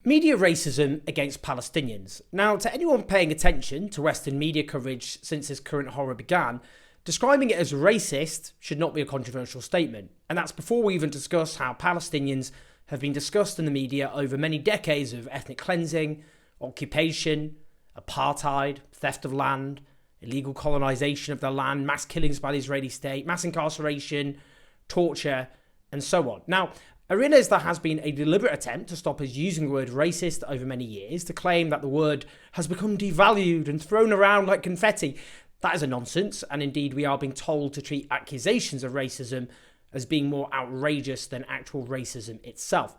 Media racism against Palestinians. Now, to anyone paying attention to Western media coverage since this current horror began, describing it as racist should not be a controversial statement. And that's before we even discuss how Palestinians have been discussed in the media over many decades of ethnic cleansing, occupation, apartheid, theft of land, illegal colonization of their land, mass killings by the Israeli state, mass incarceration, torture, and so on. Now, I realise there has been a deliberate attempt to stop us using the word racist over many years, to claim that the word has become devalued and thrown around like confetti. That is a nonsense, and indeed we are being told to treat accusations of racism as being more outrageous than actual racism itself.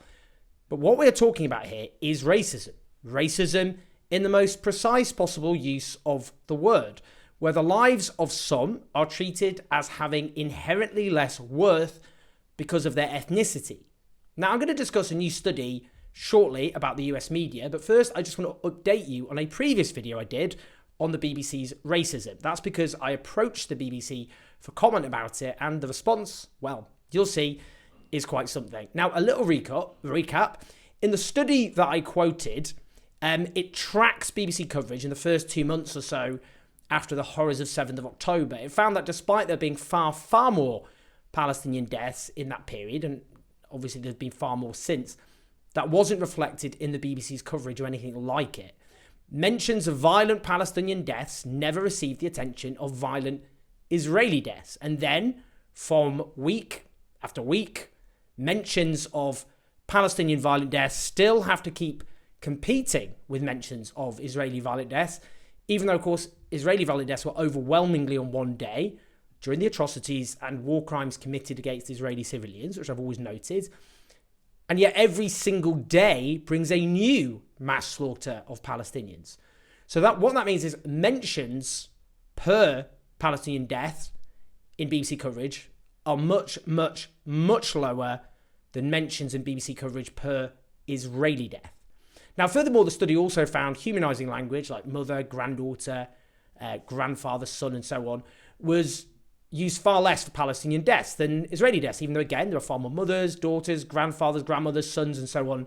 But what we're talking about here is racism. Racism in the most precise possible use of the word, where the lives of some are treated as having inherently less worth because of their ethnicity. Now, I'm going to discuss a new study shortly about the US media, but first I just want to update you on a previous video I did on the BBC's racism. That's because I approached the BBC for comment about it, and the response, well, you'll see, is quite something. Now, a little recap. In the study that I quoted, it tracks BBC coverage in the first 2 months or so after the horrors of 7th of October. It found that despite there being far, far more Palestinian deaths in that period, and obviously there's been far more since, that wasn't reflected in the BBC's coverage or anything like it. Mentions of violent Palestinian deaths never received the attention of violent Israeli deaths. And then, from week after week, mentions of Palestinian violent deaths still have to keep competing with mentions of Israeli violent deaths, even though, of course, Israeli violent deaths were overwhelmingly on one day during the atrocities and war crimes committed against Israeli civilians, which I've always noted. And yet every single day brings a new mass slaughter of Palestinians. So what that means is mentions per Palestinian death in BBC coverage are much, much, much lower than mentions in BBC coverage per Israeli death. Now, furthermore, the study also found humanising language like mother, granddaughter, grandfather, son, and so on was used far less for Palestinian deaths than Israeli deaths, even though, again, there are far more mothers, daughters, grandfathers, grandmothers, sons, and so on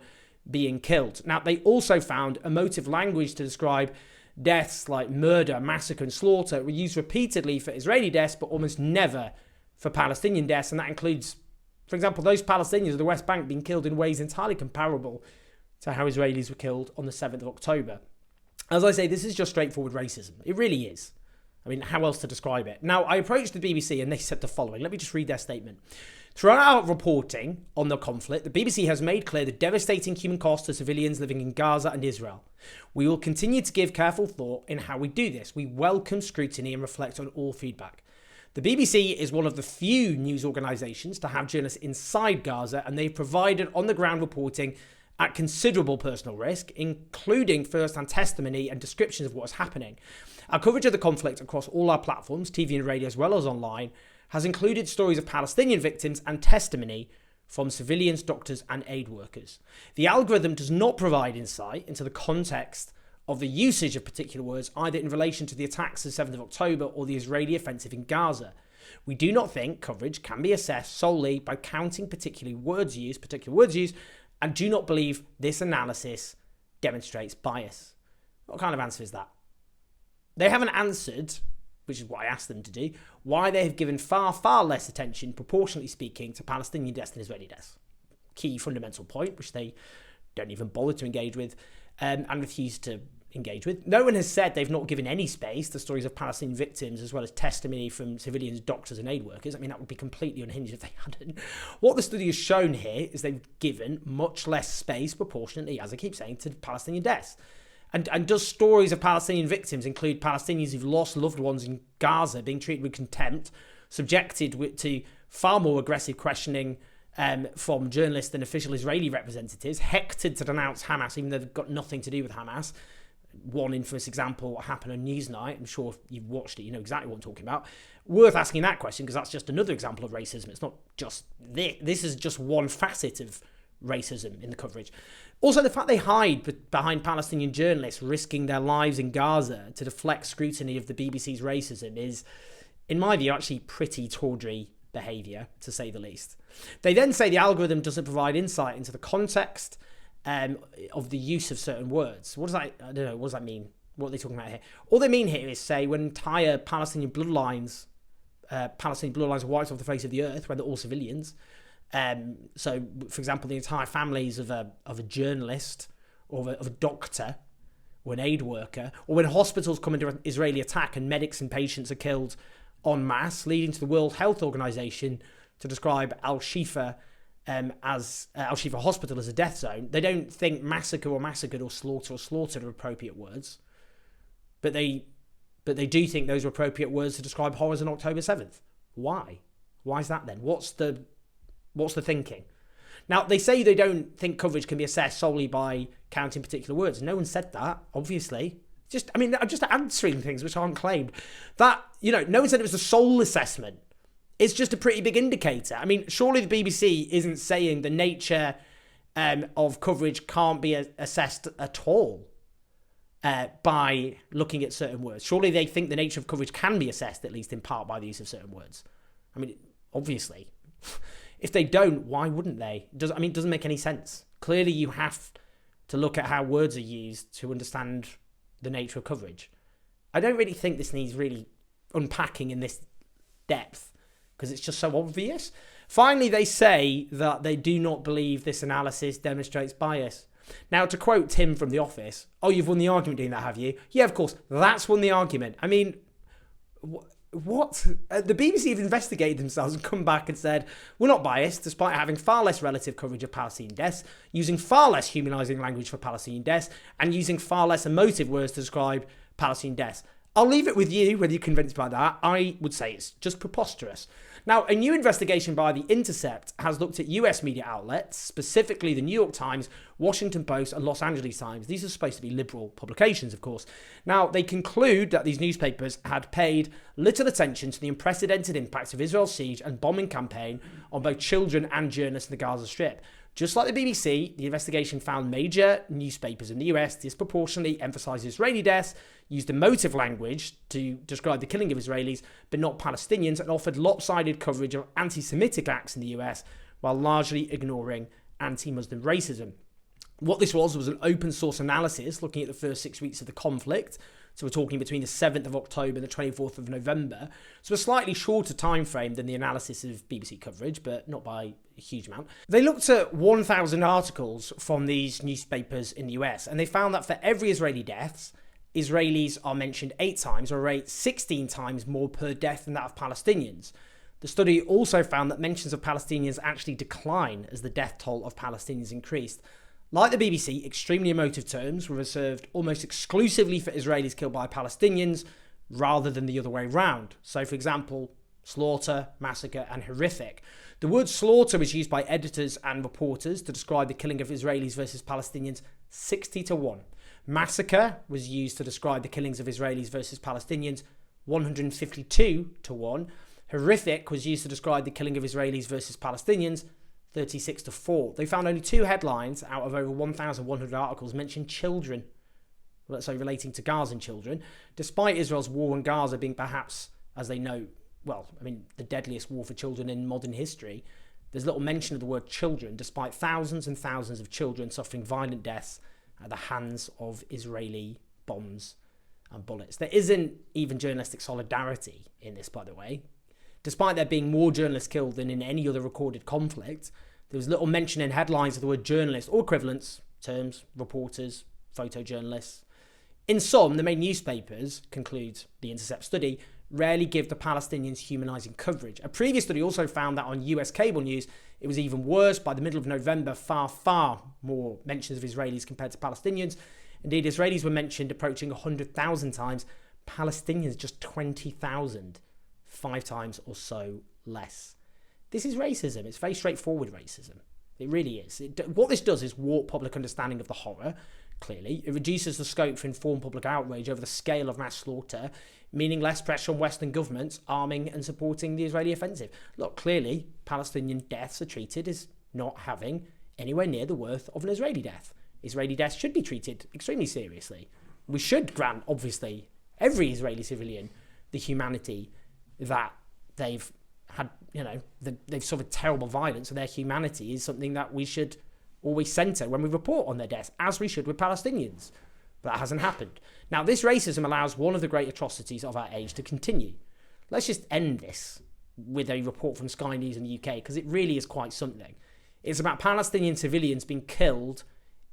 being killed. Now, they also found emotive language to describe deaths like murder, massacre, and slaughter were used repeatedly for Israeli deaths, but almost never for Palestinian deaths. And that includes, for example, those Palestinians of the West Bank being killed in ways entirely comparable to how Israelis were killed on the 7th of October. As I say, this is just straightforward racism. It really is. I mean, how else to describe it? Now, I approached the BBC and they said the following. Let me just read their statement. Throughout our reporting on the conflict, the BBC has made clear the devastating human cost to civilians living in Gaza and Israel. We will continue to give careful thought in how we do this. We welcome scrutiny and reflect on all feedback. The BBC is one of the few news organisations to have journalists inside Gaza, and they've provided on-the-ground reporting at considerable personal risk, including first-hand testimony and descriptions of what's happening. Our coverage of the conflict across all our platforms, TV and radio as well as online, has included stories of Palestinian victims and testimony from civilians, doctors and aid workers. The algorithm does not provide insight into the context of the usage of particular words, either in relation to the attacks of 7th of October or the Israeli offensive in Gaza. We do not think coverage can be assessed solely by counting particular words used, and do not believe this analysis demonstrates bias. What kind of answer is that? They haven't answered, which is what I asked them to do, why they have given far, far less attention, proportionally speaking, to Palestinian deaths than Israeli deaths. Key fundamental point, which they don't even bother to engage with, and refuse to engage with. No one has said they've not given any space to stories of Palestinian victims as well as testimony from civilians, doctors and aid workers. I mean, that would be completely unhinged if they hadn't. What the study has shown here is they've given much less space proportionately, as I keep saying, to Palestinian deaths. And does stories of Palestinian victims include Palestinians who've lost loved ones in Gaza being treated with contempt, subjected to far more aggressive questioning from journalists than official Israeli representatives, hectored to denounce Hamas even though they've got nothing to do with Hamas? One infamous example, what happened on Newsnight. I'm sure if you've watched it, you know exactly what I'm talking about. Worth asking that question because that's just another example of racism. It's not just this. This is just one facet of racism in the coverage. Also, the fact they hide behind Palestinian journalists risking their lives in Gaza to deflect scrutiny of the BBC's racism is, in my view, actually pretty tawdry behaviour, to say the least. They then say the algorithm doesn't provide insight into the context of the use of certain words. What does that, I don't know, what does that mean? What are they talking about here? All they mean here is, say, when entire Palestinian bloodlines are wiped off the face of the earth, when they're all civilians. So, for example, the entire families of a journalist or of a doctor or an aid worker, or when hospitals come under Israeli attack and medics and patients are killed en masse, leading to the World Health Organization to describe Al-Shifa Al-Shifa Hospital as a death zone. They don't think massacre or massacred or slaughtered are appropriate words, but they do think those are appropriate words to describe horrors on October 7th. Why? Why is that then? What's the thinking? Now, they say they don't think coverage can be assessed solely by counting particular words. No one said that, obviously. I'm just answering things which aren't claimed. That, no one said it was a sole assessment. It's just a pretty big indicator. I mean, surely the BBC isn't saying the nature of coverage can't be assessed at all by looking at certain words. Surely they think the nature of coverage can be assessed, at least in part, by the use of certain words. I mean, obviously. If they don't, why wouldn't they? It doesn't make any sense. Clearly, you have to look at how words are used to understand the nature of coverage. I don't really think this needs really unpacking in this depth because it's just so obvious. Finally, they say that they do not believe this analysis demonstrates bias. Now, to quote Tim from The Office, "Oh, you've won the argument doing that, have you?" Yeah, of course, that's won the argument. I mean, what? The BBC have investigated themselves and come back and said, we're not biased, despite having far less relative coverage of Palestinian deaths, using far less humanising language for Palestinian deaths, and using far less emotive words to describe Palestinian deaths. I'll leave it with you whether you're convinced by that. I would say it's just preposterous. Now, a new investigation by The Intercept has looked at US media outlets, specifically the New York Times, Washington Post, and Los Angeles Times. These are supposed to be liberal publications, of course. Now, they conclude that these newspapers had paid little attention to the unprecedented impacts of Israel's siege and bombing campaign on both children and journalists in the Gaza Strip. Just like the BBC, the investigation found major newspapers in the US disproportionately emphasised Israeli deaths, used emotive language to describe the killing of Israelis, but not Palestinians, and offered lopsided coverage of anti-Semitic acts in the US, while largely ignoring anti-Muslim racism. What this was an open source analysis looking at the first 6 weeks of the conflict. So we're talking between the 7th of October and the 24th of November. So a slightly shorter time frame than the analysis of BBC coverage, but not by a huge amount. They looked at 1,000 articles from these newspapers in the US, and they found that for every Israeli deaths, Israelis are mentioned 8 times, or a rate 16 times more per death than that of Palestinians. The study also found that mentions of Palestinians actually decline as the death toll of Palestinians increased. Like the BBC, extremely emotive terms were reserved almost exclusively for Israelis killed by Palestinians rather than the other way around. So, for example, slaughter, massacre, and horrific. The word slaughter was used by editors and reporters to describe the killing of Israelis versus Palestinians 60-1. Massacre was used to describe the killings of Israelis versus Palestinians 152-1. Horrific was used to describe the killing of Israelis versus Palestinians 36-4. They found only 2 headlines out of over 1,100 articles mentioned children, let's say relating to Gazan children, despite Israel's war on Gaza being perhaps, as they know, the deadliest war for children in modern history. There's little mention of the word children, despite thousands and thousands of children suffering violent deaths at the hands of Israeli bombs and bullets. There isn't even journalistic solidarity in this, by the way. Despite there being more journalists killed than in any other recorded conflict, there was little mention in headlines of the word journalist or equivalents, terms, reporters, photojournalists. In sum, the main newspapers, concludes the Intercept study, rarely give the Palestinians humanising coverage. A previous study also found that on US cable news, it was even worse. By the middle of November, far more mentions of Israelis compared to Palestinians. Indeed, Israelis were mentioned approaching 100,000 times, Palestinians just 20,000. 5 times or so less. This is racism. It's very straightforward racism. It really is. What this does is warp public understanding of the horror, clearly. It reduces the scope for informed public outrage over the scale of mass slaughter, meaning less pressure on Western governments arming and supporting the Israeli offensive. Look, clearly, Palestinian deaths are treated as not having anywhere near the worth of an Israeli death. Israeli deaths should be treated extremely seriously. We should grant, obviously, every Israeli civilian the humanity that they've had, they've suffered terrible violence, and their humanity is something that we should always centre when we report on their deaths, as we should with Palestinians. But that hasn't happened. Now, this racism allows one of the great atrocities of our age to continue. Let's just end this with a report from Sky News in the UK, because it really is quite something. It's about Palestinian civilians being killed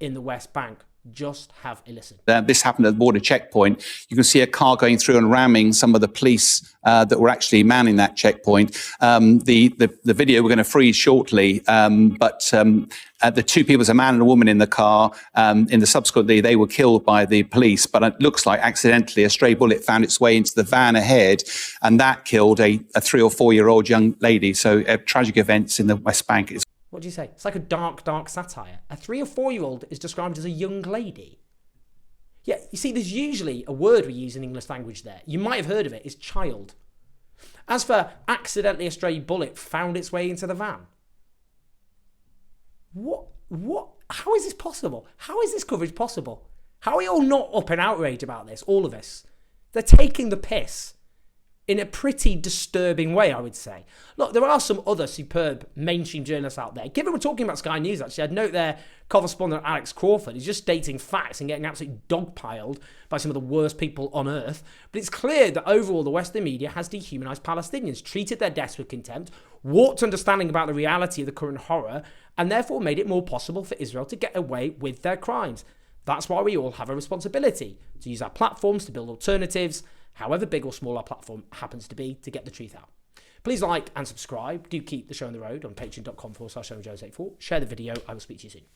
in the West Bank. Just have a listen. This happened at the border checkpoint. You can see a car going through and ramming some of the police that were actually manning that checkpoint. The video we're going to freeze shortly, but the two people, a man and a woman in the car, in the subsequently they were killed by the police, but it looks like accidentally a stray bullet found its way into the van ahead, and that killed a 3 or 4 year old young lady. So tragic events in the West Bank. What do you say? It's like a dark, dark satire. A 3 or 4 year old is described as a young lady. Yeah, you see, there's usually a word we use in English language there. You might have heard of it. It's child. As for accidentally a stray bullet found its way into the van. What? How is this possible? How is this coverage possible? How are we all not up in outrage about this? All of us. They're taking the piss. In a pretty disturbing way, I would say. Look, there are some other superb mainstream journalists out there. Given we're talking about Sky News, actually, I'd note their correspondent Alex Crawford is just stating facts and getting absolutely dogpiled by some of the worst people on earth. But it's clear that overall the Western media has dehumanised Palestinians, treated their deaths with contempt, warped understanding about the reality of the current horror, and therefore made it more possible for Israel to get away with their crimes. That's why we all have a responsibility to use our platforms to build alternatives, however big or small our platform happens to be, to get the truth out. Please like and subscribe. Do keep the show on the road on patreon.com/ShowJones84. Share the video. I will speak to you soon.